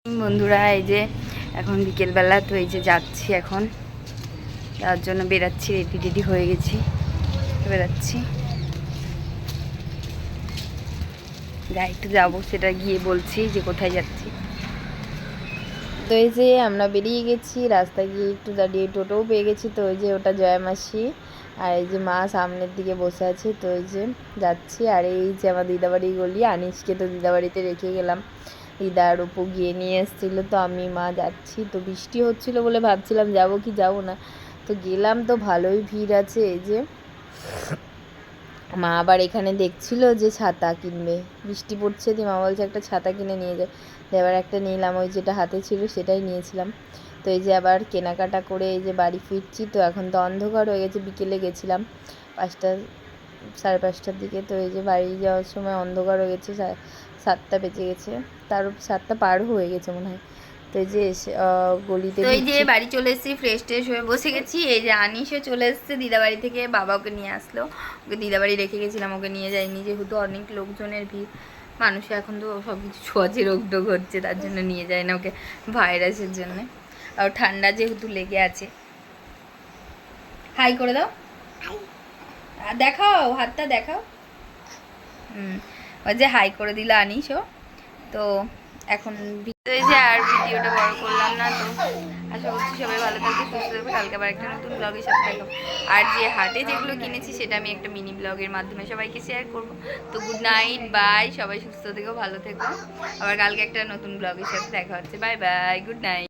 বন্ধুরা এই যে এখন বিকেলবেলা, তো এই যে যাচ্ছি এখন, তার জন্য বেরাচ্ছি, রেডি হয়ে গেছি, বেরাচ্ছি। যাই একটু যাবো, সেটা গিয়ে বলছি যে কোথায় যাচ্ছি। তো এই যে আমরা বেরিয়ে গেছি, রাস্তায় গিয়ে একটু দাঁড়িয়ে টোটোও পেয়ে গেছি। তো ওই যে ওটা জয়া মাসি, আর এই যে মা সামনের দিকে বসে আছে। তো এই যে যাচ্ছি, আর এই যে আমার দিদাবাড়ি গলি, আনিসকে তো দিদাবাড়িতে রেখে গেলাম, দিদার অপু গিয়ে নিয়ে এসেছিলো। তো আমি মা যাচ্ছি, তো বৃষ্টি হচ্ছিলো বলে ভাবছিলাম যাবো কি যাবো না, তো গেলাম। তো ভালোই ভিড় আছে। এই যে মা আবার এখানে দেখছিল যে ছাতা কিনবে, বৃষ্টি পড়ছে, দিয়ে মা বলছে একটা ছাতা কিনে নিয়ে যায়। এবার একটা নিলাম, ওই যেটা হাতে ছিল সেটাই নিয়েছিলাম। তো এই যে আবার কেনাকাটা করে এই যে বাড়ি ফিরছি। তো এখন তো অন্ধকার হয়ে গেছে, বিকেলে গেছিলাম 5টা 5:30টার দিকে। তো এই যে বাড়ি যাওয়ার সময় অন্ধকার হয়ে গেছে, 7টা বেজে গেছে, তার 7টা পার হয়ে গেছে মনে হয়। তো এই যে গলিতে, তো এই যে বাড়ি চলে এসেছি, ফ্রেশ ট্রেশ হয়ে বসে গেছি। এই যে আনিসও চলে এসছে দিদাবাড়ি থেকে, বাবা ওকে নিয়ে আসলো, ওকে দিদাবাড়ি রেখে গেছিলাম, ওকে নিয়ে যাইনি, যেহেতু অনেক লোকজনের ভিড়, মানুষে এখন তো সব কিছু ছোঁয়াচে রোগ টোগ হচ্ছে, তার জন্য নিয়ে যায় না ওকে, ভাইরাসের জন্য। আর ঠান্ডা যেহেতু লেগে আছে। হাই করে দাও, দেখাও হাতটা দেখাও। ওই যে হাই করে দিল আনিসও। তো এখন এই যে আর ভিডিওটা বড় করলাম না। তো আশা করছি সবাই ভালো থাকবে, সুস্থ থাকবে। কালকে আবার একটা নতুন ব্লগের সাথে দেখাবো। আর যে হাটে যেগুলো কিনেছি সেটা আমি একটা মিনি ব্লগের মাধ্যমে সবাইকে শেয়ার করব। তো গুড নাইট, বাই, সবাই সুস্থ থেকো, ভালো থেকো। আবার কালকে একটা নতুন ব্লগের সাথে দেখা হচ্ছে। Bye bye, good night.